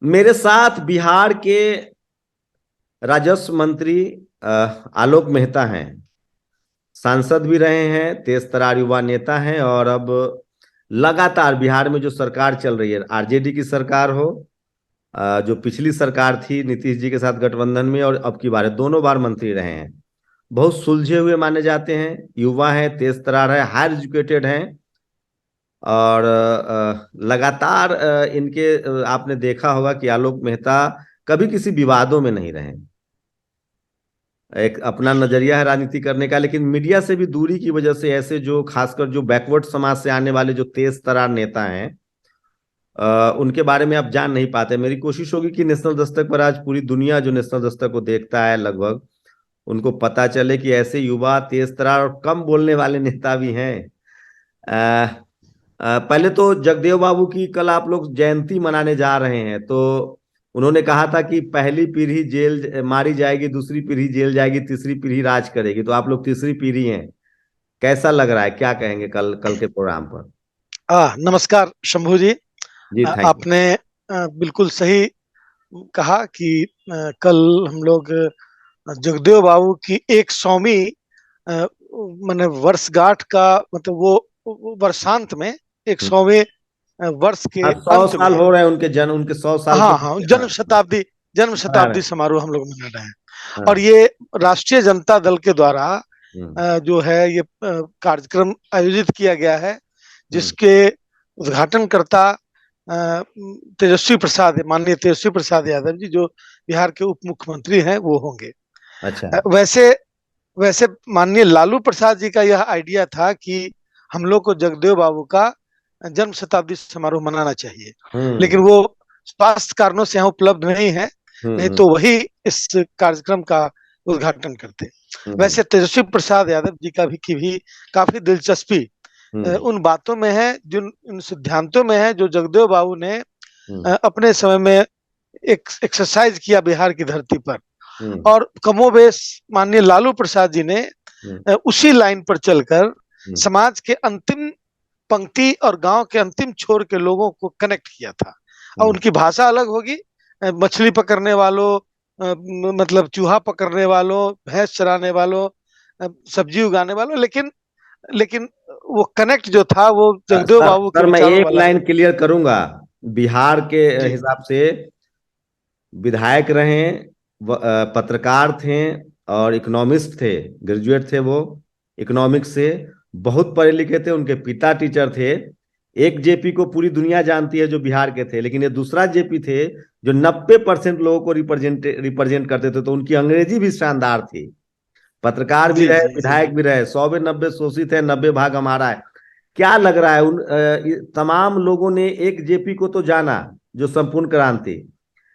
मेरे साथ बिहार के राजस्व मंत्री आलोक मेहता हैं। सांसद भी रहे हैं, तेज तर्रार युवा नेता हैं और अब लगातार बिहार में जो सरकार चल रही है, आरजेडी की सरकार हो, जो पिछली सरकार थी नीतीश जी के साथ गठबंधन में, और अब की बार है, दोनों बार मंत्री रहे हैं। बहुत सुलझे हुए माने जाते हैं, युवा हैं, तेज तर्रार है, हायर एजुकेटेड हैं। और लगातार इनके आपने देखा होगा कि आलोक मेहता कभी किसी विवादों में नहीं रहे। एक अपना नजरिया है राजनीति करने का, लेकिन मीडिया से भी दूरी की वजह से ऐसे जो खासकर जो बैकवर्ड समाज से आने वाले जो तेज तर्रार नेता हैं, उनके बारे में आप जान नहीं पाते। मेरी कोशिश होगी कि नेशनल दस्तक पर आज पूरी दुनिया जो नेशनल दस्तक को देखता है लगभग, उनको पता चले कि ऐसे युवा तेज तर्रार और कम बोलने वाले नेता भी हैं। पहले तो जगदेव बाबू की कल आप लोग जयंती मनाने जा रहे हैं, तो उन्होंने कहा था कि पहली पीढ़ी जेल मारी जाएगी, दूसरी पीढ़ी जेल जाएगी, तीसरी पीढ़ी राज करेगी। तो आप लोग तीसरी पीढ़ी हैं, कैसा लग रहा है, क्या कहेंगे कल कल के प्रोग्राम पर? नमस्कार शंभू जी। जी थैंक यू। आपने बिल्कुल सही कहा कि कल हम लोग जगदेव बाबू की 100वीं माने वर्षगांठ का मतलब वो वर्षांत में 100वें वर्ष के हाँ, 100 अंत साल में। हो रहे हैं उनके जन्म, उनके 100 साल के हाँ हाँ, पूरे। हाँ जन्म मना रहे शताब्दी हैं। समारोह हम लोग मना रहे हैं। और हाँ। ये राष्ट्रीय जनता दल के द्वारा हम्म। जो है ये कार्यक्रम आयोजित किया गया है, हम्म। जिसके उद्घाटनकर्ता तेजस्वी प्रसाद, माननीय तेजस्वी प्रसाद यादव जी, जो बिहार के उप मुख्यमंत्री हैं, वो होंगे। अच्छा। वैसे वैसे माननीय लालू प्रसाद जी का यह आइडिया था कि हम लोग को जगदेव बाबू का जन्म शताब्दी समारोह मनाना चाहिए, लेकिन हम्म। वो स्वास्थ्य कारणों से यहाँ उपलब्ध नहीं है। नहीं हम्म। तो वही इस कार्यक्रम का उद्घाटन करते। हम्म। वैसे तेजस्वी प्रसाद यादव जी का भी की भी काफी दिलचस्पी हम्म। उन बातों में है, जिन उन सिद्धांतों में है जो जगदेव बाबू ने हम्म। अपने समय में एक एक्सरसाइज किया बिहार की धरती पर। हम्म। और कमोबेश माननीय लालू प्रसाद जी ने हम्म। उसी लाइन पर चलकर हम्म। समाज के अंतिम पंक्ति और गांव के अंतिम छोर के लोगों को कनेक्ट किया था। और हम्म। उनकी भाषा अलग होगी, मछली पकड़ने वालों, मतलब चूहा पकड़ने वालों, भैंस चराने वालों, सब्जी उगाने वालों, लेकिन लेकिन वो कनेक्ट जो था वो जगदेव सर बाबू के सर मैं विचारों एक वाला है। लाइन क्लियर करूंगा। बिहार के जी हिसाब से विधायक रहे, पत्रकार थे और इकोनॉमिस्ट थे, ग्रेजुएट थे वो इकोनॉमिक्स से, बहुत पढ़े लिखे थे, उनके पिता टीचर थे। एक जेपी को पूरी दुनिया जानती है जो बिहार के थे, लेकिन ये दूसरा जेपी थे जो 90% लोगों को रिप्रेजेंट करते थे, तो उनकी अंग्रेजी भी शानदार थी। पत्रकार भी जी रहे, जी जी विधायक भी रहे, 100 में 90 शोषित है, 90 भाग हमारा है। क्या लग रहा है तमाम लोगों ने एक जेपी को तो जाना जो संपूर्ण क्रांति,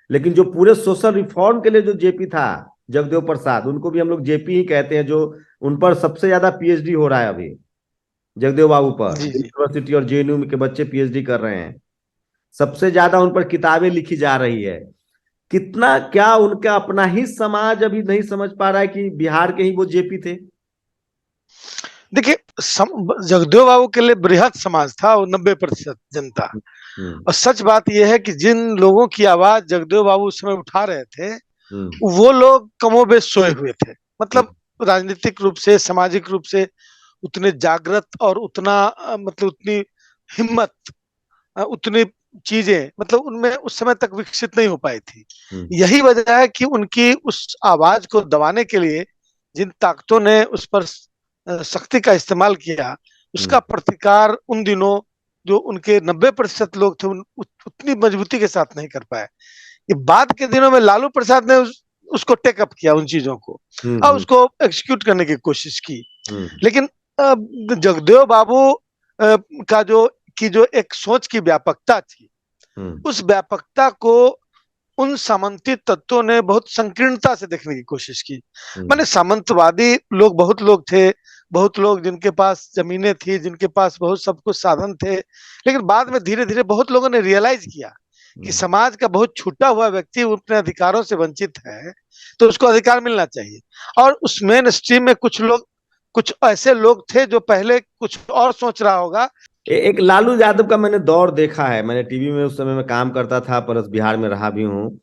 लेकिन जो पूरे सोशल रिफॉर्म के लिए जो जेपी था, जगदेव प्रसाद, उनको भी हम लोग जेपी ही कहते हैं, जो उन पर सबसे ज्यादा पीएचडी हो रहा है अभी, जगदेव बाबू पर जी जी। यूनिवर्सिटी और जेएनयू के बच्चे पीएचडी कर रहे हैं। सबसे ज्यादा उन पर किताबें लिखी जा रही है। कितना क्या उनका अपना ही समाज अभी नहीं समझ पा रहा है कि बिहार के ही वो जेपी थे? देखिए, जगदेव बाबू के लिए बृहद समाज था, वो 90% जनता। हम्म। और सच बात यह है कि जिन लोगों की आवाज जगदेव बाबू उस समय उठा रहे थे, हम्म। वो लोग कमोबेश सोए हुए थे। मतलब हम्म। राजनीतिक रूप से, सामाजिक रूप से उतने जागृत और उतना मतलब उतनी हिम्मत, उतनी चीजें मतलब उनमें उस समय तक विकसित नहीं हो पाई थी। हम्म। यही वजह है कि उनकी उस आवाज को दबाने के लिए जिन ताकतों ने उस पर शक्ति का इस्तेमाल किया, हम्म। उसका प्रतिकार उन दिनों जो उनके 90% लोग थे उतनी मजबूती के साथ नहीं कर पाए। ये बाद के दिनों में लालू प्रसाद ने उसको टेकअप किया, उन चीजों को, हम्म। और हम्म। उसको एक्सिक्यूट करने की कोशिश की। हम्म। लेकिन जगदेव बाबू का जो एक सोच की व्यापकता थी, हम्म। उस व्यापकता को उन सामंती तत्वों ने बहुत संकीर्णता से देखने की कोशिश की। हम्म। माने सामंतवादी लोग बहुत लोग थे, बहुत लोग जिनके पास जमीनें थी, जिनके पास बहुत सब कुछ साधन थे, लेकिन बाद में धीरे धीरे बहुत लोगों ने रियलाइज किया कि हम्म। समाज का बहुत छूटा हुआ व्यक्ति अपने अधिकारों से वंचित है, तो उसको अधिकार मिलना चाहिए। और उस मेन स्ट्रीम में कुछ ऐसे लोग थे जो पहले कुछ और सोच रहा होगा। एक लालू यादव का मैंने दौर देखा है, मैंने टीवी में उस समय में काम करता था, परस बिहार में रहा भी हूँ।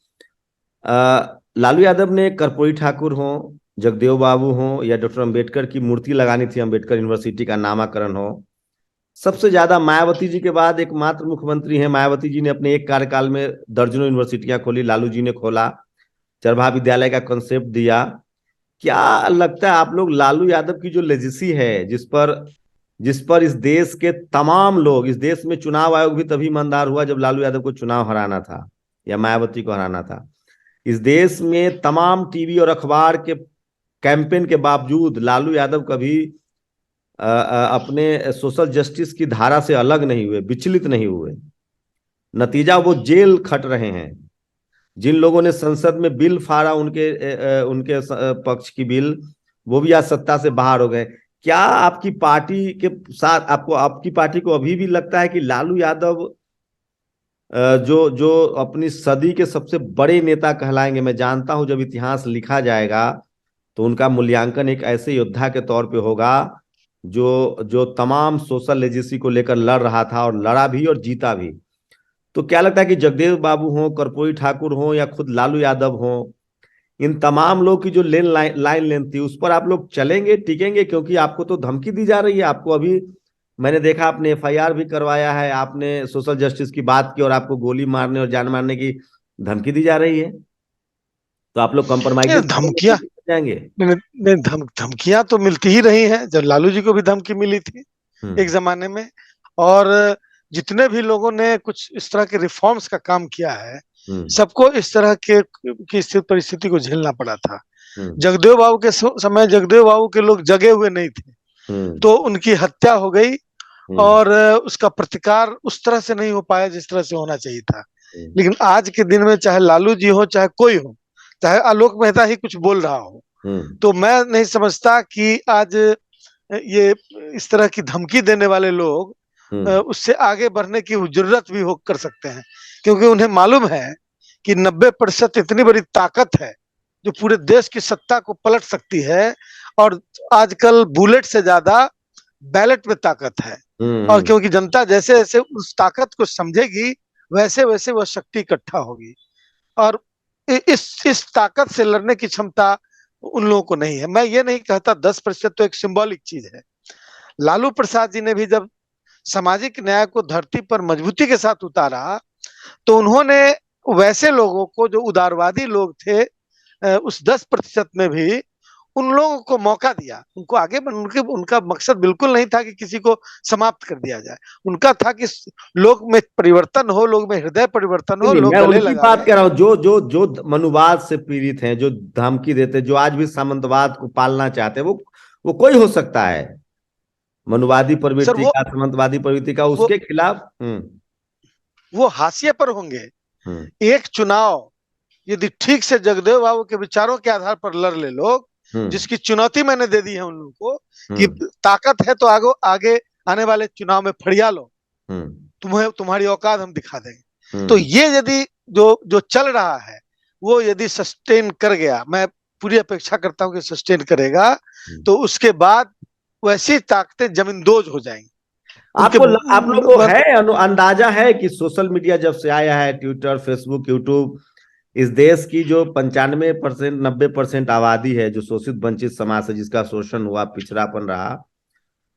लालू यादव ने कर्पूरी ठाकुर हो, जगदेव बाबू हो, या डॉक्टर अंबेडकर की मूर्ति लगानी थी, अंबेडकर यूनिवर्सिटी का नामाकरण हो, सबसे ज्यादा मायावती जी के बाद एकमात्र मुख्यमंत्री हैं। मायावती जी ने अपने एक कार्यकाल में दर्जनों यूनिवर्सिटियां खोली, लालू जी ने खोला, चरभा विद्यालय का कॉन्सेप्ट दिया। क्या लगता है आप लोग, लालू यादव की जो लेजिसी है, जिस पर इस देश के तमाम लोग, इस देश में चुनाव आयोग भी तभी ईमानदार हुआ जब लालू यादव को चुनाव हराना था या मायावती को हराना था। इस देश में तमाम टीवी और अखबार के कैंपेन के बावजूद लालू यादव कभी अपने सोशल जस्टिस की धारा से अलग नहीं हुए, विचलित नहीं हुए। नतीजा वो जेल खट रहे हैं। जिन लोगों ने संसद में बिल फाड़ा, उनके पक्ष की बिल, वो भी आज सत्ता से बाहर हो गए। क्या आपकी पार्टी के साथ, आपकी पार्टी को अभी भी लगता है कि लालू यादव जो जो अपनी सदी के सबसे बड़े नेता कहलाएंगे? मैं जानता हूं जब इतिहास लिखा जाएगा तो उनका मूल्यांकन एक ऐसे योद्धा के तौर पे होगा जो जो तमाम सोशल लेजेसी को लेकर लड़ रहा था, और लड़ा भी और जीता भी। तो क्या लगता है कि जगदेव बाबू हो, कर्पूरी ठाकुर हो, या खुद लालू यादव हो, इन तमाम लोग की जो लाइन लेंथ थी, उस पर आप लोग चलेंगे, टिकेंगे? क्योंकि आपको तो धमकी दी जा रही है। आपको अभी मैंने देखा, आपने एफआईआर भी करवाया है, आपने सोशल जस्टिस की बात की, और आपको गोली मारने और जान मारने की धमकी दी जा रही है। तो आप लोग ये कंप्रोमाइज धमकियां, जाएंगे? धमकियां तो मिलती ही रही हैं। जब लालू जी को भी धमकी मिली थी एक हम्म। जमाने में, और जितने भी लोगों ने कुछ इस तरह के रिफॉर्म्स का काम किया है, हम्म। सबको इस तरह के की परिस्थिति को झेलना पड़ा था। हम्म। जगदेव बाबू के समय जगदेव बाबू के लोग जगे हुए नहीं थे, हम्म। तो उनकी हत्या हो गई, हम्म। और उसका प्रतिकार उस तरह से नहीं हो पाया जिस तरह से होना चाहिए था। हम्म। लेकिन आज के दिन में चाहे लालू जी हो, चाहे कोई हो, चाहे आलोक मेहता ही कुछ बोल रहा हो, हम्म। तो मैं नहीं समझता कि आज ये इस तरह की धमकी देने वाले लोग हम्म। उससे आगे बढ़ने की जरूरत भी हो कर सकते हैं। क्योंकि उन्हें मालूम है कि 90% इतनी बड़ी ताकत है जो पूरे देश की सत्ता को पलट सकती है। और आजकल बुलेट से ज्यादा बैलेट में ताकत है। और हम्म। क्योंकि जनता जैसे जैसे उस ताकत को समझेगी, वैसे वैसे वह शक्ति इकट्ठा होगी। और इस ताकत से लड़ने की क्षमता उन लोगों को नहीं है। मैं ये नहीं कहता, 10% तो एक सिंबॉलिक चीज है। लालू प्रसाद जी ने भी जब सामाजिक न्याय को धरती पर मजबूती के साथ उतारा, तो उन्होंने वैसे लोगों को, जो उदारवादी लोग थे, उस 10% में भी उन लोगों को मौका दिया, उनको आगे उनका मकसद बिल्कुल नहीं था कि किसी को समाप्त कर दिया जाए। उनका था कि लोग में परिवर्तन हो, लोग में हृदय परिवर्तन नहीं हो, नहीं, लोग मैं गले उनकी लगावें। बात कर रहा हूँ जो जो जो मनुवाद से पीड़ित हैं, जो धमकी देते, जो आज भी सामंतवाद को पालना चाहते हैं, वो कोई हो सकता है, मनुवादी सर प्रवृत्ति का, सामंतवादी प्रवृत्ति का, वो उसके खिलाफ। हम्म। वो हाशिए पर होंगे। हम्म। एक चुनाव यदि ठीक से जगदेव बाबू के विचारों के आधार पर लड़ ले लोग, हम्म। जिसकी चुनौती मैंने दे दी है उन लोगों को कि हम्म। ताकत है तो आगे आगे आने वाले चुनाव में फड़िया लो, हम्म। तुम्हें तुम्हारी औकात हम दिखा देंगे। तो हम्म। ये यदि जो जो चल रहा है वो यदि सस्टेन कर गया, मैं पूरी अपेक्षा करता हूं कि सस्टेन करेगा, तो उसके बाद वैसी ताकतें जमींदोज हो जाएंगी उनके। आप लोग को है अंदाजा है कि सोशल मीडिया जब से आया है, ट्विटर, फेसबुक, यूट्यूब, इस देश की जो 95%, 90% आबादी है, जो शोषित वंचित समाज है, जिसका शोषण हुआ, पिछड़ापन रहा,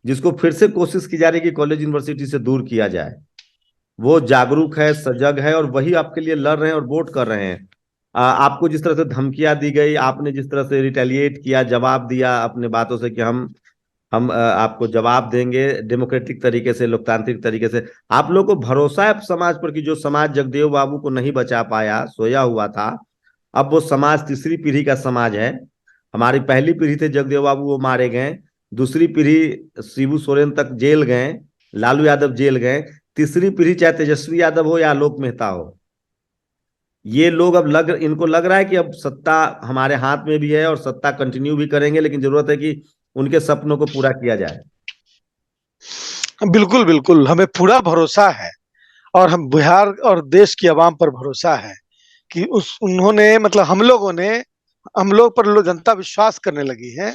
जिसको फिर से कोशिश की जा रही है कि कॉलेज यूनिवर्सिटी से दूर किया जाए, वो जागरूक है, सजग है, और वही आपके लिए लड़ रहे हैं और वोट कर रहे हैं। आपको जिस तरह से धमकियां दी गई, आपने जिस तरह से रिटेलिएट किया, जवाब दिया अपने बातों से कि हम आपको जवाब देंगे डेमोक्रेटिक तरीके से, लोकतांत्रिक तरीके से। आप लोगों को भरोसा है समाज पर कि जो समाज जगदेव बाबू को नहीं बचा पाया, सोया हुआ था, अब वो समाज तीसरी पीढ़ी का समाज है। हमारी पहली पीढ़ी थे जगदेव बाबू, वो मारे गए। दूसरी पीढ़ी शिबू सोरेन तक जेल गए, लालू यादव जेल गए। तीसरी पीढ़ी चाहे तेजस्वी यादव हो या आलोक मेहता हो, ये लोग अब इनको लग रहा है कि अब सत्ता हमारे हाथ में भी है और सत्ता कंटिन्यू भी करेंगे, लेकिन जरूरत है कि उनके सपनों को पूरा किया जाए। बिल्कुल बिल्कुल, हमें पूरा भरोसा है, और हम बिहार और देश की आवाम पर भरोसा है कि उस उन्होंने मतलब हम लोगों ने, हम लोग पर लोग जनता विश्वास करने लगी है।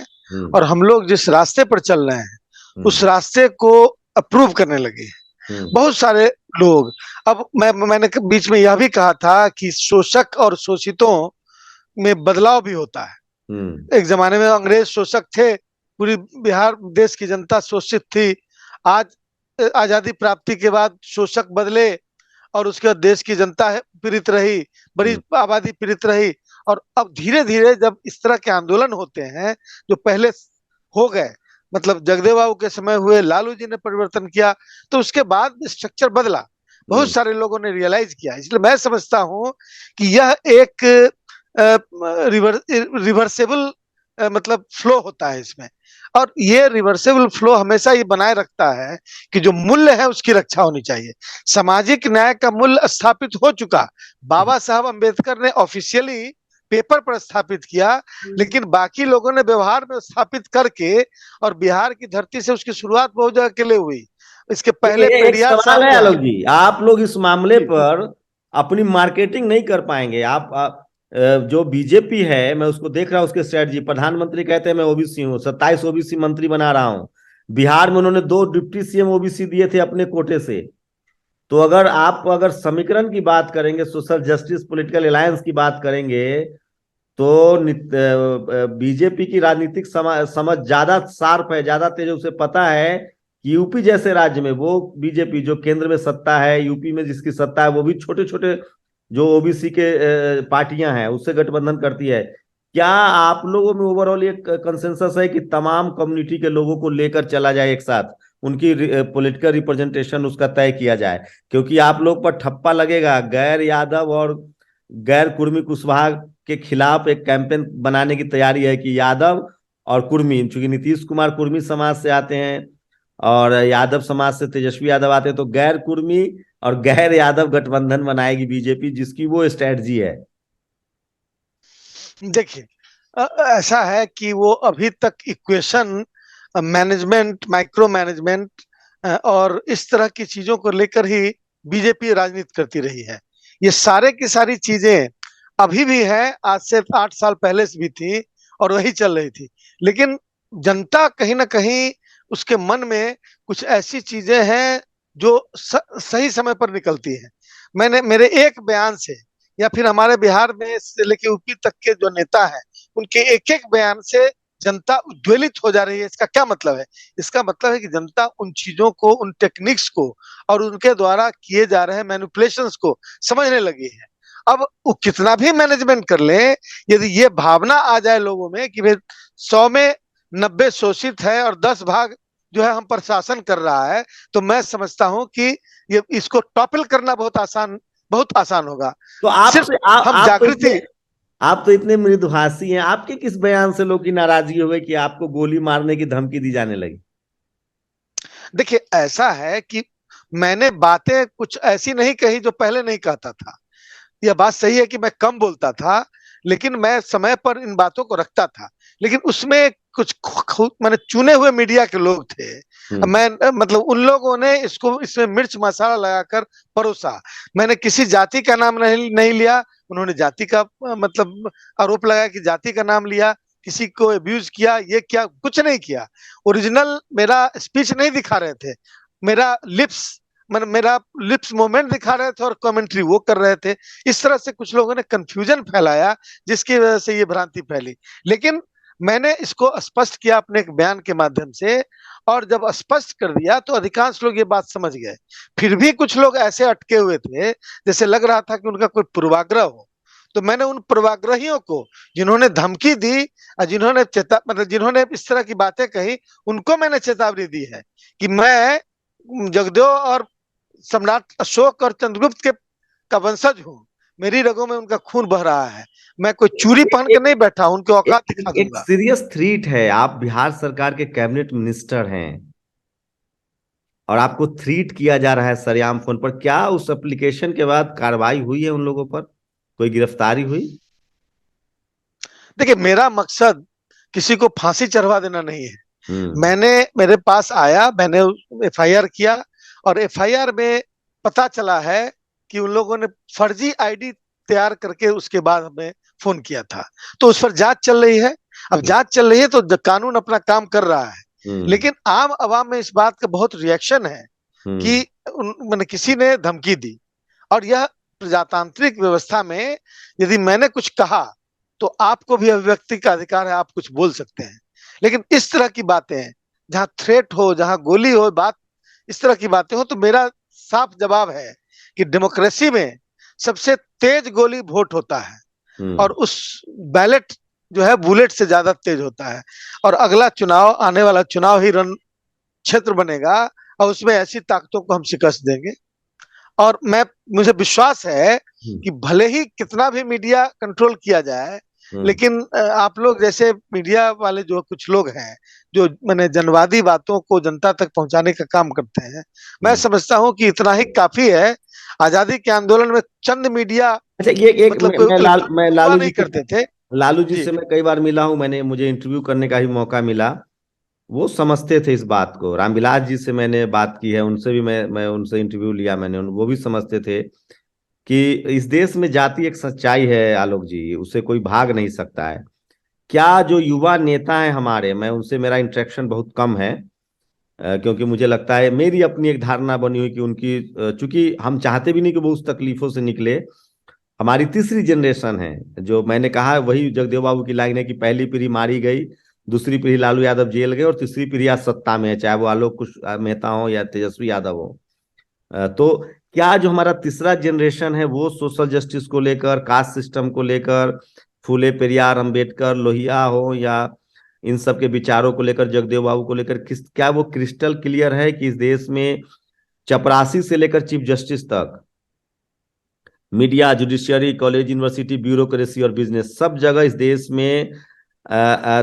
और हम लोग जिस रास्ते पर चल रहे हैं उस रास्ते को अप्रूव करने लगे बहुत सारे लोग। अब मैंने बीच में यह भी कहा था कि शोषक और शोषितों में बदलाव भी होता है। एक जमाने में अंग्रेज शोषक थे, पूरी बिहार देश की जनता शोषित थी। आज आजादी प्राप्ति के बाद शोषक बदले और उसके बाद देश की जनता पीड़ित रही, बड़ी आबादी पीड़ित रही। और अब धीरे धीरे जब इस तरह के आंदोलन होते हैं जो पहले हो गए, मतलब जगदेव बाबू के समय हुए, लालू जी ने परिवर्तन किया, तो उसके बाद स्ट्रक्चर बदला, बहुत सारे लोगों ने रियलाइज किया। इसलिए मैं समझता हूं कि यह एक रिवर्सेबल मतलब फ्लो होता है इसमें। और ये रिवर्सेबल फ्लो हमेशा ये बनाए रखता है कि जो मूल्य है उसकी रक्षा होनी चाहिए। सामाजिक न्याय का मूल्य स्थापित हो चुका, बाबा साहब अंबेडकर ने ऑफिशियली पेपर पर स्थापित किया, लेकिन बाकी लोगों ने व्यवहार में स्थापित करके, और बिहार की धरती से उसकी शुरुआत बहुत जगह के लिए हुई। इसके पहले एक पेरियार सवाल साहब है जो आलोक है, जी, आप लोग इस मामले पर अपनी मार्केटिंग नहीं कर पाएंगे। जो बीजेपी है, मैं उसको देख रहा हूँ, उसके स्ट्रेटजी, प्रधानमंत्री कहते हैं मैं ओबीसी हूँ, 27 ओबीसी मंत्री बना रहा हूँ। बिहार में उन्होंने 2 डिप्टी सीएम ओबीसी दिए थे अपने कोटे से। तो अगर समीकरण की बात करेंगे, सोशल जस्टिस पॉलिटिकल अलायंस की बात करेंगे, तो बीजेपी की राजनीतिक समझ ज्यादा शार्प है, ज्यादा तेज। उसे पता है कि यूपी जैसे राज्य में वो बीजेपी जो केंद्र में सत्ता है, यूपी में जिसकी सत्ता है, वो भी छोटे छोटे जो ओबीसी के पार्टियां हैं उससे गठबंधन करती है। क्या आप लोगों में ओवरऑल एक कंसेंसस है कि तमाम कम्युनिटी के लोगों को लेकर चला जाए एक साथ, उनकी पॉलिटिकल रिप्रेजेंटेशन उसका तय किया जाए? क्योंकि आप लोग पर ठप्पा लगेगा, गैर यादव और गैर कुर्मी कुशवाहा के खिलाफ एक कैंपेन बनाने की तैयारी है कि यादव और कुर्मी, चूंकि नीतीश कुमार कुर्मी समाज से आते हैं और यादव समाज से तेजस्वी यादव आते हैं, तो गैर कुर्मी और गैर यादव गठबंधन बनाएगी बीजेपी, जिसकी वो स्ट्रेटजी है। देखिए ऐसा है कि वो अभी तक इक्वेशन मैनेजमेंट, माइक्रो मैनेजमेंट और इस तरह की चीजों को लेकर ही बीजेपी राजनीति करती रही है। ये सारे की सारी चीजें अभी भी है, आज से 8 साल पहले से भी थी और वही चल रही थी। लेकिन जनता कहीं ना कहीं उसके मन में कुछ ऐसी चीजें हैं जो सही समय पर निकलती है। मैंने मेरे एक बयान से, या फिर हमारे बिहार में से लेके यूपी तक के जो नेता हैं उनके एक एक बयान से जनता उद्वेलित हो जा रही है। इसका क्या मतलब है? इसका मतलब है कि जनता उन चीजों को, उन टेक्निक्स को और उनके द्वारा किए जा रहे मैनिपुलेशंस को समझने लगी है। अब वो कितना भी मैनेजमेंट कर ले, यदि ये भावना आ जाए लोगों में कि भाई 100 में 90 शोषित है और 10 भाग जो है हम पर शासन कर रहा है, तो मैं समझता हूं कि ये इसको टॉपल करना बहुत आसान होगा। तो सिर्फ हम जागृति। आप तो इतने मृदुभाषी हैं, आपके किस बयान से लोग की नाराजगी हो गई कि आपको गोली मारने की धमकी दी जाने लगी? देखिए ऐसा है कि मैंने बातें कुछ ऐसी नहीं कही जो पहले नहीं कहता था। यह बात सही है कि मैं कम बोलता था, लेकिन मैं समय पर इन बातों को रखता था। लेकिन उसमें कुछ मैंने चुने हुए मीडिया के लोग थे, मैं मतलब उन लोगों ने इसको इसमें मिर्च मसाला लगाकर परोसा। मैंने किसी जाति का नाम नहीं लिया, उन्होंने जाति का मतलब आरोप लगाया कि जाति का नाम लिया, किसी को अब्यूज किया, ये क्या, कुछ नहीं किया। ओरिजिनल मेरा स्पीच नहीं दिखा रहे थे, मेरा लिप्स मूवमेंट दिखा रहे थे और कमेंट्री वो कर रहे थे। इस तरह से कुछ लोगों ने कंफ्यूजन फैलाया, जिसकी वजह से ये भ्रांति फैली। लेकिन मैंने इसको स्पष्ट किया अपने एक बयान के माध्यम से, और जब स्पष्ट कर दिया तो अधिकांश लोग ये बात समझ गए। फिर भी कुछ लोग ऐसे अटके हुए थे जैसे लग रहा था कि उनका कोई पूर्वाग्रह हो। तो मैंने उन पूर्वाग्रहियों को, जिन्होंने धमकी दी और जिन्होंने इस तरह की बातें कही, उनको मैंने चेतावनी दी है कि मैं जगदेव और सम्राट अशोक और चंद्रगुप्त के का वंशज हूँ। मेरी रगों में उनका खून बह रहा है। मैं कोई चूड़ी पहन के नहीं बैठा, उनके औकात दिखा एक दूंगा। सीरियस थ्रीट है, आप बिहार सरकार के कैबिनेट मिनिस्टर हैं और आपको थ्रीट किया जा रहा है सरेआम फोन पर। क्या उस एप्लीकेशन के बाद कार्रवाई हुई है उन लोगों पर? कोई गिरफ्तारी हुई? देखिए मेरा मकसद किसी को फांसी चढ़वा देना नहीं है। हम्म। मैंने मेरे पास आया, मैंने एफआईआर किया, और एफआईआर में पता चला है कि उन लोगों ने फर्जी आईडी तैयार करके उसके बाद हमें फोन किया था। तो उस पर जांच चल रही है। अब जांच चल रही है तो कानून अपना काम कर रहा है, हम्म। लेकिन आम आवाम में इस बात का बहुत रिएक्शन है कि हम्म। मैंने किसी ने धमकी दी, और यह प्रजातांत्रिक व्यवस्था में यदि मैंने कुछ कहा तो आपको भी अभिव्यक्ति का अधिकार है, आप कुछ बोल सकते हैं। लेकिन इस तरह की बातें, जहां थ्रेट हो, जहां गोली हो, बात इस तरह की बातें हो, तो मेरा साफ जवाब है कि डेमोक्रेसी में सबसे तेज गोली वोट होता है, हम्म। और उस बैलेट जो है बुलेट से ज्यादा तेज होता है, और अगला चुनाव, आने वाला चुनाव ही रण क्षेत्र बनेगा, और उसमें ऐसी ताकतों को हम शिकस्त देंगे। और मुझे विश्वास है हम्म। कि भले ही कितना भी मीडिया कंट्रोल किया जाए, हम्म। लेकिन आप लोग जैसे मीडिया वाले जो कुछ लोग हैं, जो मैंने जनवादी बातों को जनता तक पहुंचाने का काम करते हैं, मैं हम्म। समझता हूं कि इतना ही काफी है। आजादी के आंदोलन में चंद मीडिया अच्छा, ये एक मतलब कोई मैं परवाह नहीं करते थे। लालू जी जी। से मैं कई बार मिला हूं, मुझे इंटरव्यू करने का भी मौका मिला। वो समझते थे इस बात को। रामविलास जी से मैंने बात की है, उनसे भी मैं उनसे इंटरव्यू लिया मैंने, वो भी समझते थे कि इस देश में जाति एक सच्चाई है आलोक जी, उससे कोई भाग नहीं सकता है। क्या जो युवा नेता हैं हमारे, मैं उनसे मेरा इंटरेक्शन बहुत कम है, क्योंकि मुझे लगता है, मेरी अपनी एक धारणा बनी हुई कि उनकी, चूंकि हम चाहते भी नहीं कि वो उस तकलीफों से निकले। हमारी तीसरी जनरेशन है, जो मैंने कहा वही जगदेव बाबू की लाइन है कि पहली पीढ़ी मारी गई, दूसरी पीढ़ी लालू यादव जेल गए, और तीसरी पीढ़ी आज सत्ता में है, चाहे वो आलोक कुश मेहता हो या तेजस्वी यादव हो। तो क्या जो हमारा तीसरा जनरेशन है वो सोशल जस्टिस को लेकर, कास्ट सिस्टम को लेकर, फूले पेरियार अंबेडकर लोहिया हो, या इन सब के विचारों को लेकर, जगदेव बाबू को लेकर, क्या वो क्रिस्टल क्लियर है कि इस देश में चपरासी से लेकर चीफ जस्टिस तक, media, judiciary, college, university, bureaucracy और बिजनेस, सब जगह इस देश में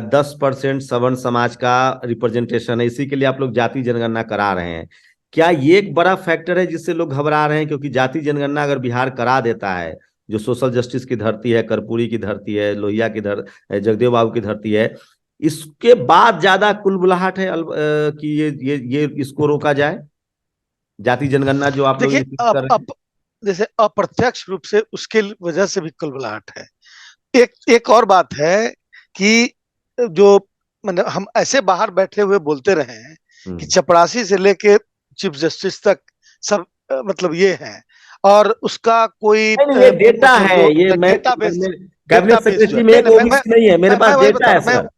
10% सवर्ण समाज का रिप्रेजेंटेशन है? इसी के लिए आप लोग जाति जनगणना करा रहे हैं। क्या ये एक बड़ा फैक्टर है जिससे लोग घबरा रहे हैं? क्योंकि जाति जनगणना अगर बिहार करा देता है, जो सोशल जस्टिस की धरती है, कर्पूरी की धरती है, लोहिया की जगदेव बाबू की धरती है, इसके बाद ज्यादा कुलबुलाहट है कि ये इसको रोका जाए, जाति जनगणना जो आप लोग देखिए, इंसिस्ट कर रहे हैं। जैसे अप्रत्यक्ष रूप से उसके वजह से भी कुलबुलाहट है। एक एक और बात है कि जो मतलब हम ऐसे बाहर बैठे हुए बोलते रहे हैं कि हम्म। चपरासी से लेके चीफ जस्टिस तक सब मतलब ये है, और उसका कोई नहीं नहीं, ये डेटा मतलब है, जो ये डेटाबेस, कैबिनेट डेटाबेस जो सेक्रेटरी है, में नहीं एक नहीं, ओबीसी नहीं है, मेरे पास मैं वही डेटा बता है रहा हूँ, सर।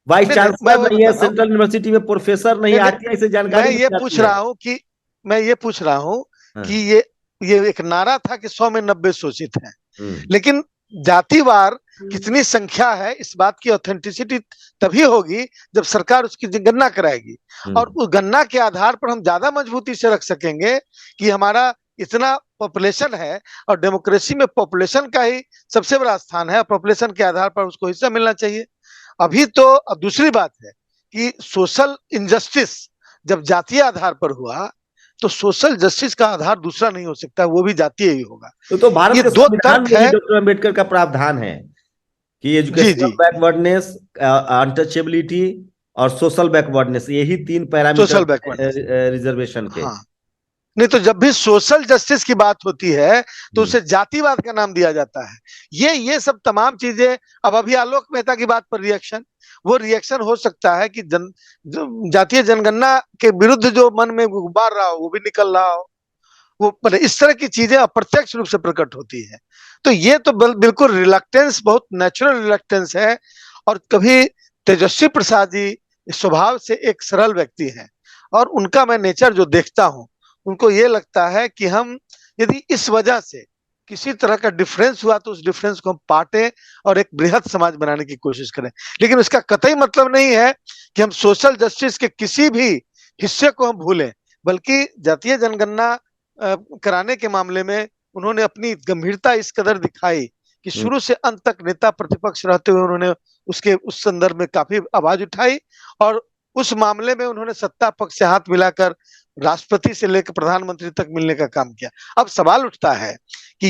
वाइस नहीं नहीं, मैं चांसलर वही नहीं है, बता रहा हूँ, सेंट्रल यूनिवर्सिटी में प्रोफेसर नहीं नहीं है, नहीं, आती है, इसे मैं जानकारी मिल ये पूछ जाती है। रहा हूँ कि मैं ये पूछ रहा हूँ कि हाँ। ये एक नारा था कि 100 में 90 शोषित हैं, हम्म। लेकिन जातिवार कितनी संख्या है, इस बात की ऑथेंटिसिटी तभी होगी जब सरकार उसकी गणना कराएगी, और हम्म। उस गणना के आधार पर हम ज्यादा मजबूती से रख सकेंगे कि हमारा इतना पॉपुलेशन है, और डेमोक्रेसी में पॉपुलेशन का ही सबसे बड़ा स्थान है, पॉपुलेशन के आधार पर उसको हिस्सा मिलना चाहिए। अभी तो अब दूसरी बात है कि सोशल इनजस्टिस जब जातीय आधार पर हुआ, तो सोशल जस्टिस का आधार दूसरा नहीं हो सकता, वो भी जातीय ही होगा। तो भारत ये के दो संविधान तर्क में ही है। डॉक्टर अंबेडकर का प्रावधान है कि जी एजुकेशनल जी, बैकवर्डनेस, अनटचेबिलिटी और सोशल बैकवर्डनेस, यही तीन पैरामीटर सोशल बैकवर्डनेस। रिजर्वेशन के। हाँ, नहीं तो जब भी सोशल जस्टिस की बात होती है तो हम्म। उसे जातिवाद का नाम दिया जाता है। ये सब तमाम चीजें, अब अभी आलोक मेहता की बात पर रिएक्शन, वो रिएक्शन हो सकता है कि जातीय जनगणना के विरुद्ध जो मन में गुबार रहा हो वो भी निकल रहा हो, वो मतलब इस तरह की चीजें अप्रत्यक्ष रूप से प्रकट होती है। तो ये तो बिल्कुल रिलक्टेंस, बहुत नेचुरल रिलक्टेंस है। और कभी तेजस्वी प्रसाद जी स्वभाव से एक सरल व्यक्ति हैं, और उनका मैं नेचर जो देखता हूं, उनको ये लगता है कि हम यदि इस वजह से किसी तरह का डिफरेंस हुआ तो उस डिफरेंस को हम पाटे और एक बृहद समाज बनाने की कोशिश करें। लेकिन उसका कतई मतलब नहीं है कि हम सोशल जस्टिस के किसी भी हिस्से को हम भूलें, बल्कि जातीय जनगणना कराने के मामले में उन्होंने अपनी गंभीरता इस कदर दिखाई कि हम्म। शुरू से अंत तक नेता प्रतिपक्ष रहते हुए उन्होंने उसके उस संदर्भ में काफी आवाज उठाई, और उस मामले में उन्होंने सत्ता पक्ष से हाथ मिलाकर राष्ट्रपति से लेकर प्रधानमंत्री तक मिलने का काम किया। अब सवाल उठता है कि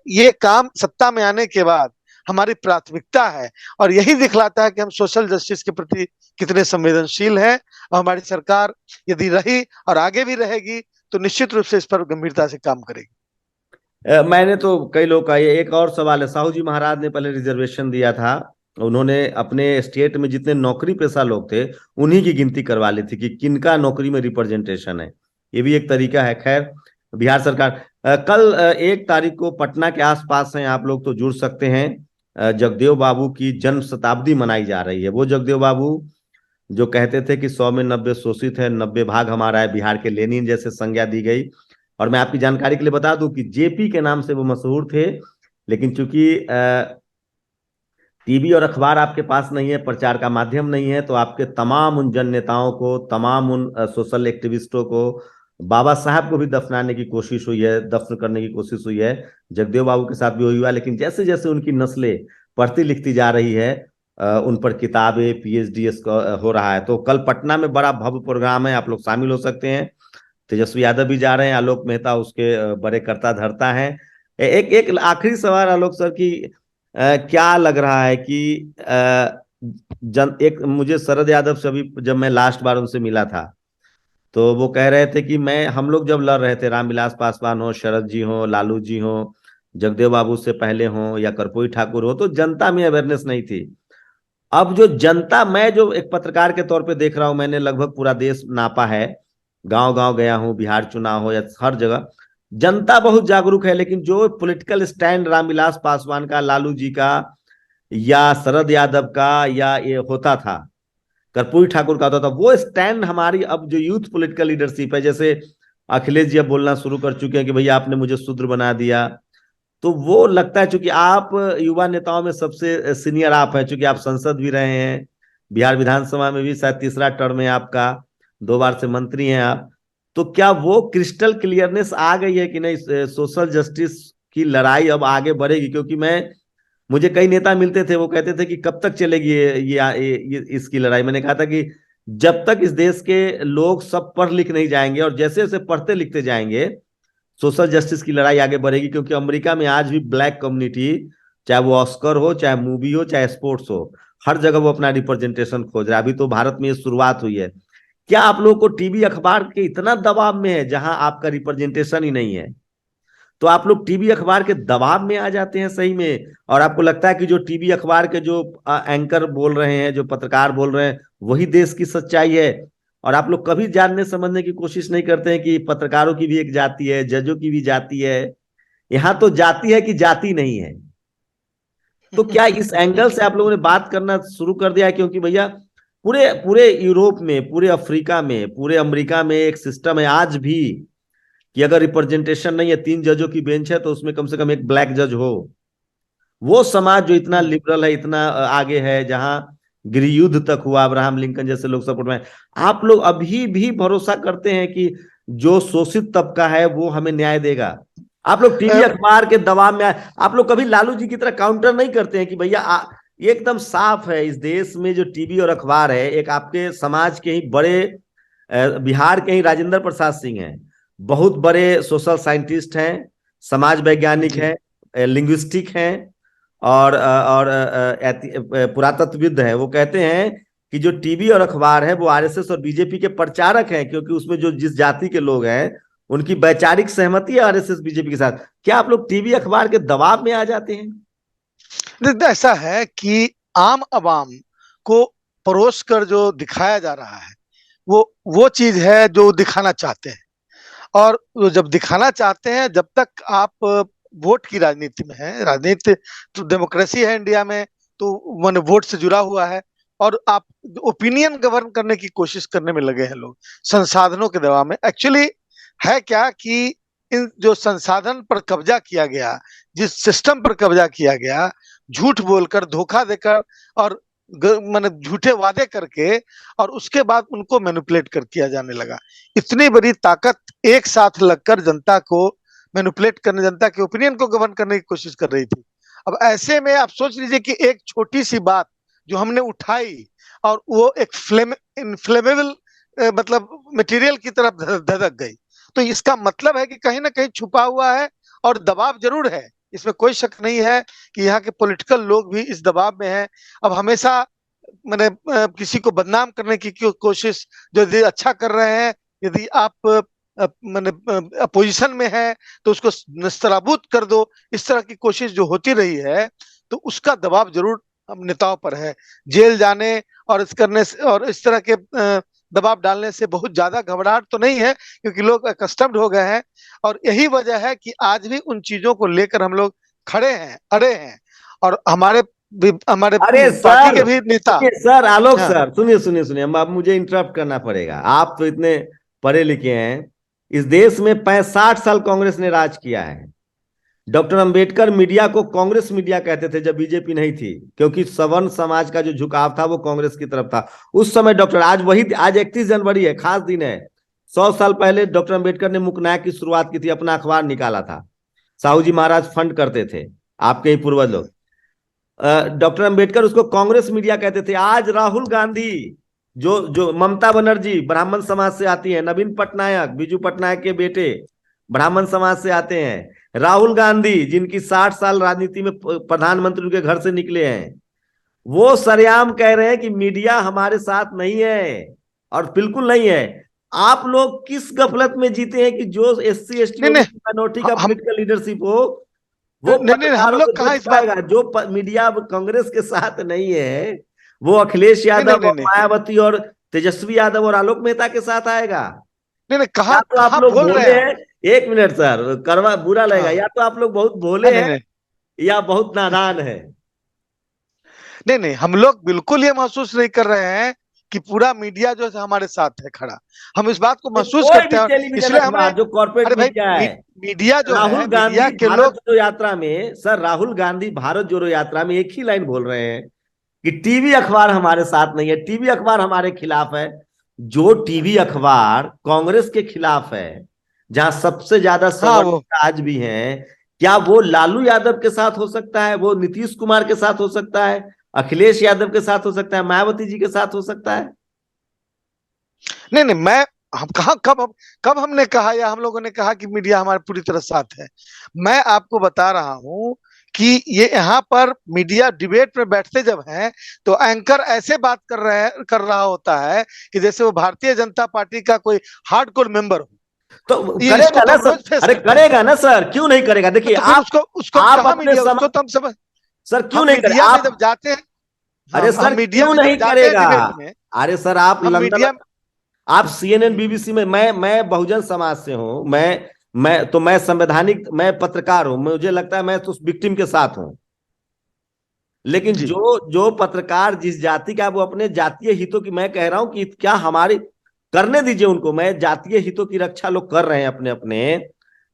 ये काम सत्ता में आने के बाद हमारी प्राथमिकता है, और यही दिखलाता है कि हम सोशल जस्टिस के प्रति कितने संवेदनशील हैं। और हमारी सरकार यदि रही और आगे भी रहेगी तो निश्चित रूप से इस पर गंभीरता से काम करेगी। मैंने तो कई लोग का, ये एक और सवाल है, साहू जी महाराज ने पहले रिजर्वेशन दिया था, उन्होंने अपने स्टेट में जितने नौकरी पेशा लोग थे उन्हीं की गिनती करवा ली थी कि किनका नौकरी में रिप्रेजेंटेशन है। ये भी एक तरीका है। खैर, बिहार सरकार कल 1 तारीख को पटना के आसपास हैं, आप लोग तो जुड़ सकते हैं। जगदेव बाबू की जन्म शताब्दी मनाई जा रही है। वो जगदेव बाबू जो कहते थे कि 100 में 90 शोषित है, 90 भाग हमारा है, बिहार के लेनिन जैसे संज्ञा दी गई। और मैं आपकी जानकारी के लिए बता दूं कि जेपी के नाम से वो मशहूर थे, लेकिन चूंकि टीवी और अखबार आपके पास नहीं है, प्रचार का माध्यम नहीं है, तो आपके तमाम उन जन नेताओं को, तमाम उन सोशल एक्टिविस्टों को, बाबा साहब को भी दफनाने की कोशिश हुई है, दफन करने की कोशिश हुई है। जगदेव बाबू के साथ भी वही हुआ, लेकिन जैसे जैसे उनकी नस्लें पढ़ती लिखती जा रही है, उन पर किताबें पीएचडी हो रहा है। तो कल पटना में बड़ा भव्य प्रोग्राम है, आप लोग शामिल हो सकते हैं। तेजस्वी यादव भी जा रहे हैं, आलोक मेहता उसके बड़े करता धरता हैं। एक एक आखिरी सवाल आलोक सर की, क्या लग रहा है कि एक मुझे शरद यादव से अभी जब मैं लास्ट बार उनसे मिला था, तो वो कह रहे थे कि मैं हम लोग जब लड़ रहे थे, रामविलास पासवान हो, शरद जी हो, लालू जी हो, जगदेव बाबू से पहले हो या कर्पूरी ठाकुर हो, तो जनता में अवेयरनेस नहीं थी। अब जो जनता, मैं जो एक पत्रकार के तौर पे देख रहा हूं, मैंने लगभग पूरा देश नापा है, गांव गांव गया हूं, बिहार चुनाव हो या हर जगह, जनता बहुत जागरूक है। लेकिन जो पॉलिटिकल स्टैंड रामविलास पासवान का, लालू जी का या शरद यादव का या ये होता था, कर्पूरी ठाकुर का होता था, वो स्टैंड हमारी अब जो यूथ पॉलिटिकल लीडरशिप है, जैसे अखिलेश जी अब बोलना शुरू कर चुके हैं कि भैया आपने मुझे शूद्र बना दिया, तो वो लगता है चूंकि आप युवा नेताओं में सबसे सीनियर आप हैं, चूंकि आप संसद भी रहे हैं, बिहार विधानसभा में भी शायद तीसरा टर्म है आपका, 2 बार से मंत्री हैं आप, तो क्या वो क्रिस्टल क्लियरनेस आ गई है कि नहीं, सोशल जस्टिस की लड़ाई अब आगे बढ़ेगी? क्योंकि मुझे कई नेता मिलते थे, वो कहते थे कि कब तक चलेगी इसकी लड़ाई। मैंने कहा था कि जब तक इस देश के लोग सब पढ़ लिख नहीं जाएंगे, और जैसे जैसे पढ़ते लिखते जाएंगे, सोशल जस्टिस की लड़ाई आगे बढ़ेगी। क्योंकि अमेरिका में आज भी ब्लैक कम्युनिटी, चाहे वो ऑस्कर हो, चाहे मूवी हो, चाहे स्पोर्ट्स हो, हर जगह वो अपना रिप्रेजेंटेशन खोज रहा है। अभी तो भारत में ये शुरुआत हुई है। क्या आप लोगों को टीवी अखबार के इतना दबाव में है जहां आपका रिप्रेजेंटेशन ही नहीं है, तो आप लोग टीवी अखबार के दबाव में आ जाते हैं सही में? और आपको लगता है कि जो टीवी अखबार के जो एंकर बोल रहे हैं, जो पत्रकार बोल रहे हैं, वही देश की सच्चाई है? और आप लोग कभी जानने समझने की कोशिश नहीं करते हैं कि पत्रकारों की भी एक जाति है, जजों की भी जाति है। यहाँ तो जाति है कि जाति नहीं है। तो क्या इस एंगल से आप लोगों ने बात करना शुरू कर दिया है? क्योंकि भैया पूरे पूरे यूरोप में, पूरे अफ्रीका में, पूरे अमेरिका में एक सिस्टम है आज भी कि अगर रिप्रेजेंटेशन नहीं है, 3 जजों की बेंच है, तो उसमें कम से कम एक ब्लैक जज हो। वो समाज जो इतना लिबरल है, इतना आगे है, जहां गृह युद्ध तक हुआ, अब्राहम लिंकन जैसे लोग सपोर्ट में, आप लोग अभी भी भरोसा करते हैं कि जो शोषित तबका है वो हमें न्याय देगा? आप लोग टीवी अखबार के दबाव में आप लोग कभी लालू जी की तरह काउंटर नहीं करते हैं कि भैया ये एकदम साफ है, इस देश में जो टीवी और अखबार है, एक आपके समाज के ही बड़े, बिहार के ही राजेंद्र प्रसाद सिंह हैं, बहुत बड़े सोशल साइंटिस्ट हैं, समाज वैज्ञानिक हैं, लिंग्विस्टिक हैं, और पुरातत्वविद है। वो कहते हैं कि जो टीवी और अखबार है वो आरएसएस और बीजेपी के प्रचारक हैं, क्योंकि उसमें जो जिस जाति के लोग हैं उनकी वैचारिक सहमति है आरएसएस बीजेपी के साथ। क्या आप लोग टीवी अखबार के दबाव में आ जाते हैं? ऐसा है कि आम आवाम को परोस कर जो दिखाया जा रहा है, वो चीज है जो दिखाना चाहते हैं। और वो जब दिखाना चाहते हैं, जब तक आप वोट की राजनीति में है, राजनीति तो डेमोक्रेसी है इंडिया में, तो मैंने वोट से जुड़ा हुआ है, और आप ओपिनियन गवर्न करने की कोशिश करने में लगे हैं लोग, संसाधनों के दबाव में। एक्चुअली है क्या कि इन जो संसाधन पर कब्जा किया गया, जिस सिस्टम पर कब्जा किया गया, झूठ बोलकर, धोखा देकर, और मैंने झूठे वादे करके, और उसके बाद उनको मैनिपुलेट कर किया जाने लगा। इतनी बड़ी ताकत एक साथ लगकर जनता को मैनिपुलेट करने, जनता के ओपिनियन को गवर्न करने की कोशिश कर रही थी। अब ऐसे में आप सोच लीजिए कि एक छोटी सी बात जो हमने उठाई, और वो एक इनफ्लेमेबल मतलब मटेरियल की तरफ धधक गई, तो इसका मतलब है कि कहीं ना कहीं छुपा हुआ है, और दबाव जरूर है, इसमें कोई शक नहीं है कि यहाँ के पॉलिटिकल लोग भी इस दबाव में हैं। अब हमेशा मैंने किसी को बदनाम करने की कोशिश, जो यदि अच्छा कर रहे हैं, यदि आप मैंने अपोजिशन में है तो उसको नस्तराबूत कर दो, इस तरह की कोशिश जो होती रही है, तो उसका दबाव जरूर नेताओं पर है। जेल जाने और इस करने से और इस तरह के दबाव डालने से बहुत ज्यादा घबराहट तो नहीं है, क्योंकि लोग अकस्टम्ड हो गए हैं। और यही वजह है कि आज भी उन चीजों को लेकर हम लोग खड़े हैं, अड़े हैं। और हमारे अरे पार्टी सर के भी नेता। सुनिए सर, आलोक हाँ। सर, सुनिए सुनिए सुनिए, अब मुझे इंटरप्ट करना पड़ेगा। आप तो इतने पढ़े लिखे हैं। इस देश में 65 साल कांग्रेस ने राज किया है। डॉक्टर अंबेडकर मीडिया को कांग्रेस मीडिया कहते थे जब बीजेपी नहीं थी, क्योंकि सवर्ण समाज का जो झुकाव था वो कांग्रेस की तरफ था उस समय। डॉक्टर आज 31 जनवरी है, खास दिन है। 100 साल पहले डॉक्टर अंबेडकर ने मुकनायक की शुरुआत की थी, अपना अखबार निकाला था। साहू जी महाराज फंड करते थे, आपके ही पूर्वज लोग। डॉक्टर अंबेडकर उसको कांग्रेस मीडिया कहते थे। आज राहुल गांधी, जो जो ममता बनर्जी ब्राह्मण समाज से आती है, नवीन पटनायक बीजू पटनायक के बेटे ब्राह्मण समाज से आते हैं, राहुल गांधी जिनकी 60 साल राजनीति में प्रधानमंत्री के घर से निकले हैं, वो सरेआम कह रहे हैं कि मीडिया हमारे साथ नहीं है। और बिल्कुल नहीं है। आप लोग किस गफलत में जीते हैं कि जो SC ST नहीं नहीं, ओबीसी माइनॉरिटी का हम पॉलिटिकल लीडरशिप हो वो नहीं नहीं, हम पत्रकारों लोग से कहाँ बच इस बात। पाएगा। जो मीडिया अब कांग्रेस के साथ नहीं है वो अखिलेश नहीं नहीं यादव नहीं और नहीं मायावती और तेजस्वी यादव और आलोक मेहता के साथ आएगा। नहीं नहीं, या कहाँ तो आप कहाँ लोग बोल रहे भोले हैं हम। हैं। एक मिनट सर, करवा बुरा लगेगा। हाँ। या तो आप लोग बहुत हाँ, भोले नहीं हैं नहीं या बहुत नादान है। नहीं नहीं, हम लोग बिल्कुल ये महसूस नहीं कर रहे हैं कि पूरा मीडिया जो है हमारे साथ है खड़ा। हम इस बात को महसूस कोई करते भी हैं, टेलीविजन इसलिए हमने। अखबार जो कॉर्पोरेट अरे भाई, मीडिया है, मीडिया जो है, राहुल मीडिया गांधी के भारत लोग। जोड़ो यात्रा में, सर राहुल गांधी भारत जोड़ो यात्रा में एक ही लाइन बोल रहे हैं कि टीवी अखबार हमारे साथ नहीं है, टीवी अखबार हमारे खिलाफ है। जो टीवी अखबार कांग्रेस के खिलाफ है, जहां सबसे ज्यादा हाँ सवर्ण वो। आज भी हैं, क्या वो लालू यादव के साथ हो सकता है? वो नीतीश कुमार के साथ हो सकता है? अखिलेश यादव के साथ हो सकता है? मायावती जी के साथ हो सकता है? नहीं नहीं, मैं हम कहा कब हमने कहा या हम लोगों ने कहा कि मीडिया हमारे पूरी तरह साथ है। मैं आपको बता रहा हूं कि ये यहाँ पर मीडिया डिबेट में बैठते जब हैं, तो एंकर ऐसे बात कर रहा होता है कि जैसे वो भारतीय जनता पार्टी का कोई हार्डकोर मेंबर हो। तो ये इसको करेगा तो ना हम सर। रोज फेस अरे करते हैं। करेगा ना सर, क्यों नहीं करेगा? देखिए तो फिर आप उसको उसको आप कहा अपने मीडिया, उसको समाज, तो हम समझ। सर क्यों हम नहीं करे मीडिया में आप? जब जाते हैं, अरे हम सर मीडिया क्यों में जब नहीं जाते हैं करेगा? डिबेट में। अरे सर आप हम लंदन, मीडिया। आप CNN BBC में, मैं बहुजन समाज से हूं। मैं संवैधानिक, मैं पत्रकार हूं। मुझे लगता है मैं तो उस विक्टिम के साथ हूं। लेकिन जी। जो जो पत्रकार जिस जाति का, वो अपने जातीय हितों की, मैं कह रहा हूं कि क्या हमारी, करने दीजिए उनको। मैं जातीय हितों की रक्षा लोग कर रहे हैं अपने अपने,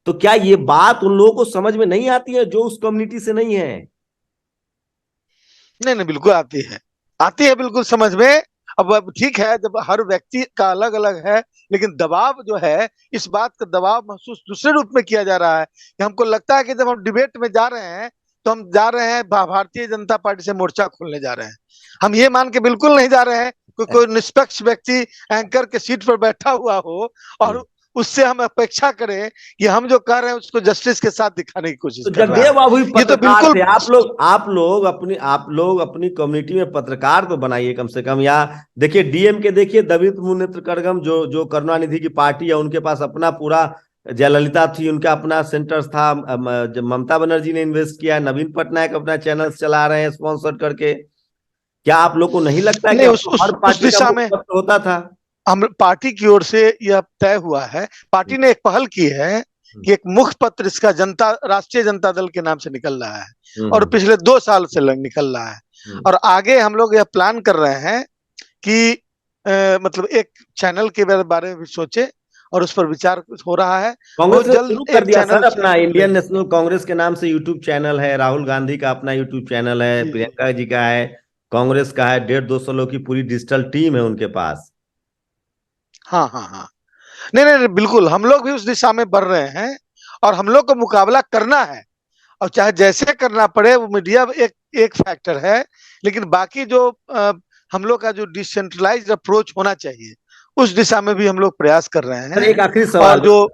तो क्या ये बात उन लोगों को समझ में नहीं आती है जो उस कम्युनिटी से नहीं है? नहीं नहीं, बिल्कुल आती है, आती है बिल्कुल समझ में। अब ठीक है, जब हर व्यक्ति का अलग अलग है, लेकिन दबाव जो है, इस बात का दबाव महसूस दूसरे रूप में किया जा रहा है कि हमको लगता है कि जब हम डिबेट में जा रहे हैं, तो हम जा रहे हैं भारतीय जनता पार्टी से मोर्चा खोलने जा रहे हैं। हम ये मान के बिल्कुल नहीं जा रहे हैं कोई निष्पक्ष व्यक्ति एंकर के सीट पर बैठा हुआ हो और उससे हम अपेक्षा करें कि हम जो कर रहे हैं उसको जस्टिस के साथ दिखाने की कोशिश तो कर रहा जगदेव है। बाबू ही ये तो पत्रकार बिल्कुल। थे। आप लोग अपनी कम्युनिटी में पत्रकार तो बनाइए कम से कम। या देखिए डीएम के, देखिए दवित मुनेत्र कड़गम, जो जो करुणानिधि की पार्टी है, उनके पास अपना पूरा, जयललिता थी उनका अपना सेंटर था। ममता बनर्जी ने इन्वेस्ट किया है, नवीन पटनायक अपना चैनल चला रहे हैं स्पॉन्सर करके। क्या आप लोग को नहीं लगता है कि नहीं, अब तो हर उस पार्टी का दिशा में मुखपत्र होता था? हम पार्टी की ओर से यह तय हुआ है। पार्टी ने एक पहल की है कि एक मुखपत्र इसका राष्ट्रीय जनता दल के नाम से निकल रहा है, और हम्म, पिछले 2 साल से निकल रहा है। हम्म। और आगे हम लोग यह प्लान कर रहे हैं कि मतलब एक चैनल के बारे में भी सोचे, और उस पर विचार हो रहा है। कांग्रेस बहुत ने जल्द शुरू कर एक दिया चैनल सर से अपना, हम इंडियन खुलेंगे। नेशनल कांग्रेस के नाम से यूट्यूब चैनल है। राहुल गांधी का अपना यूट्यूब चैनल है, जी जी। प्रियंका जी का है, कांग्रेस का है। 150-200 लोग की पूरी डिजिटल टीम है उनके पास। हाँ हाँ हाँ। नहीं नहीं नहीं, बिल्कुल हम लोग भी उस दिशा में बढ़ रहे हैं, और हम लोग को मुकाबला करना है। और चाहे जैसे करना पड़े, वो मीडिया एक एक फैक्टर है, लेकिन बाकी जो हम लोग का जो डिसेंट्रलाइज्ड अप्रोच होना चाहिए, उस दिशा में भी हम लोग प्रयास कर रहे सर हैं। एक आखिरी और सवाल, जो।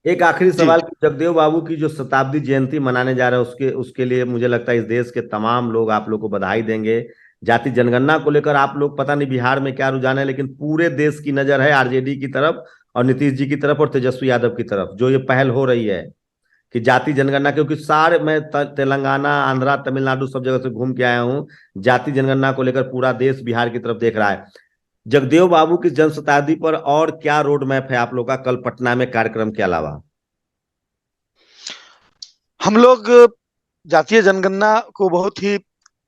एक आखिरी जी। सवाल कि जगदेव बाबू की जो शताब्दी जयंती मनाने जा रहे हैं, उसके उसके लिए मुझे लगता है इस देश के तमाम लोग आप लोग को बधाई देंगे। जाति जनगणना को लेकर आप लोग, पता नहीं बिहार में क्या रुझान है, लेकिन पूरे देश की नजर है आरजेडी की तरफ और नीतीश जी की तरफ और तेजस्वी यादव की तरफ, जो ये पहल हो रही है। कि जाति जनगणना, क्योंकि सारे मैं तेलंगाना, आंध्रा, तमिलनाडु सब जगह से घूम के आया हूँ, जाति जनगणना को लेकर पूरा देश बिहार की तरफ देख रहा है। जगदेव बाबू की जन्म शताब्दी पर और क्या रोड मैप है आप लोग का कल पटना में कार्यक्रम के अलावा? हम लोग जातीय जनगणना को बहुत ही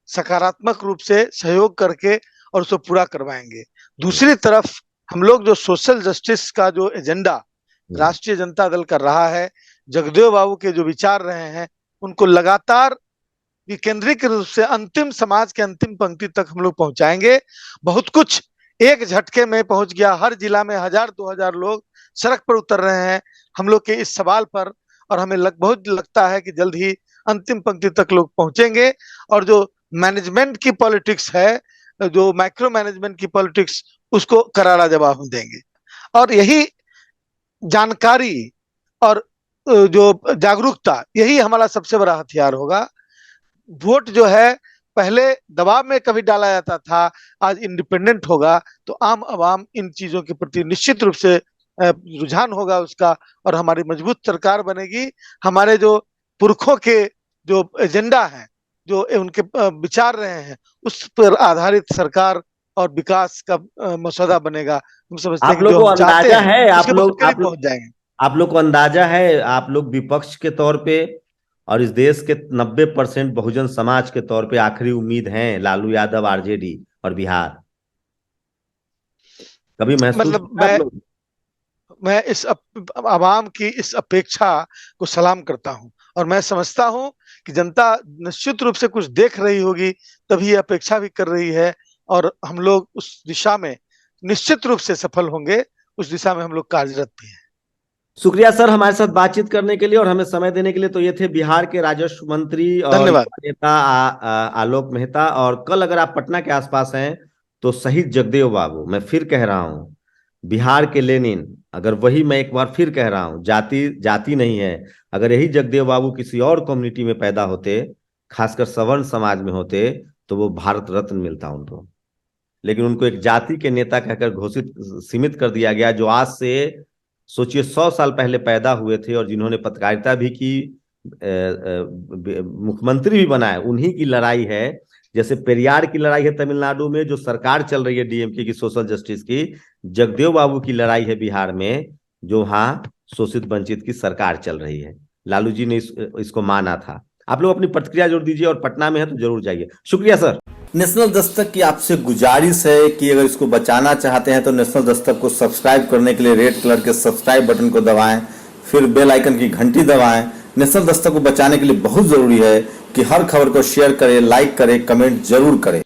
सकारात्मक रूप से सहयोग करके और उसको पूरा करवाएंगे। दूसरी तरफ हम लोग जो सोशल जस्टिस का जो एजेंडा राष्ट्रीय जनता दल कर रहा है, जगदेव बाबू के जो विचार रहे हैं, उनको लगातार विकेंद्रीकृत रूप से अंतिम समाज के अंतिम पंक्ति तक हम लोग पहुंचाएंगे। बहुत कुछ एक झटके में पहुंच गया, हर जिला में 1000-2000 लोग सड़क पर उतर रहे हैं हम लोग के इस सवाल पर, और हमें बहुत लगता है कि जल्द ही अंतिम पंक्ति तक लोग पहुंचेंगे। और जो मैनेजमेंट की पॉलिटिक्स है, जो माइक्रो मैनेजमेंट की पॉलिटिक्स, उसको करारा जवाब हम देंगे। और यही जानकारी और जो जागरूकता, यही हमारा सबसे बड़ा हथियार होगा। वोट जो है पहले दबाव में कभी डाला जाता था, आज इंडिपेंडेंट होगा तो आम आवाम इन चीजों के प्रति निश्चित रूप से रुझान होगा उसका, और हमारी मजबूत सरकार बनेगी। हमारे जो पुरखों के जो एजेंडा है, जो उनके विचार रहे हैं, उस पर आधारित सरकार और विकास का मसौदा बनेगा। हम समझते हैं आप कि लोग जो को हम चाहते अंदाजा हैं है, उसके बहुत करीब पहुंच जाएंगे। आप लोग को अंदाजा है, आप लोग विपक्ष के तौर पे और इस देश के 90% बहुजन समाज के तौर पे आखिरी उम्मीद है लालू यादव, आरजेडी और बिहार। कभी महसूस मतलब किया आप लोग? मैं इस आवाम की इस अपेक्षा को सलाम करता हूं, और मैं समझता हूं कि जनता निश्चित रूप से कुछ देख रही होगी, तभी ये अपेक्षा भी कर रही है, और हम लोग उस दिशा में निश्चित रूप से सफल होंगे। उस दिशा में हम लोग कार्यरत भी हैं। शुक्रिया सर हमारे साथ बातचीत करने के लिए और हमें समय देने के लिए। तो ये थे बिहार के राजस्व मंत्री और धन्यवाद। युवा नेता आलोक मेहता। और कल अगर आप पटना के आसपास हैं तो शहीद जगदेव बाबू, मैं फिर कह रहा हूं, बिहार के लेनिन, अगर वही, मैं एक बार फिर कह रहा हूं, जाति जाति नहीं है, अगर यही जगदेव बाबू किसी और कम्युनिटी में पैदा होते, खासकर सवर्ण समाज में होते, तो वो भारत रत्न मिलता उनको। लेकिन उनको एक जाति के नेता कहकर घोषित, सीमित कर दिया गया, जो आज से सोचिए 100 साल पहले पैदा हुए थे और जिन्होंने पत्रकारिता भी की, मुख्यमंत्री भी बनाए, उन्हीं की लड़ाई है। जैसे पेरियार की लड़ाई है तमिलनाडु में, जो सरकार चल रही है डीएमके की सोशल जस्टिस की, जगदेव बाबू की लड़ाई है बिहार में, जो वहां शोषित वंचित की सरकार चल रही है। लालू जी ने इसको माना था। आप लोग अपनी प्रतिक्रिया जोड़ दीजिए, और पटना में है तो जरूर जाइए। शुक्रिया सर। नेशनल दस्तक की आपसे गुजारिश है कि अगर इसको बचाना चाहते हैं तो नेशनल दस्तक को सब्सक्राइब करने के लिए रेड कलर के सब्सक्राइब बटन को दबाएं, फिर बेल आइकन की घंटी दबाएं। नेशनल दस्तक को बचाने के लिए बहुत जरूरी है कि हर खबर को शेयर करें, लाइक करें, कमेंट जरूर करें।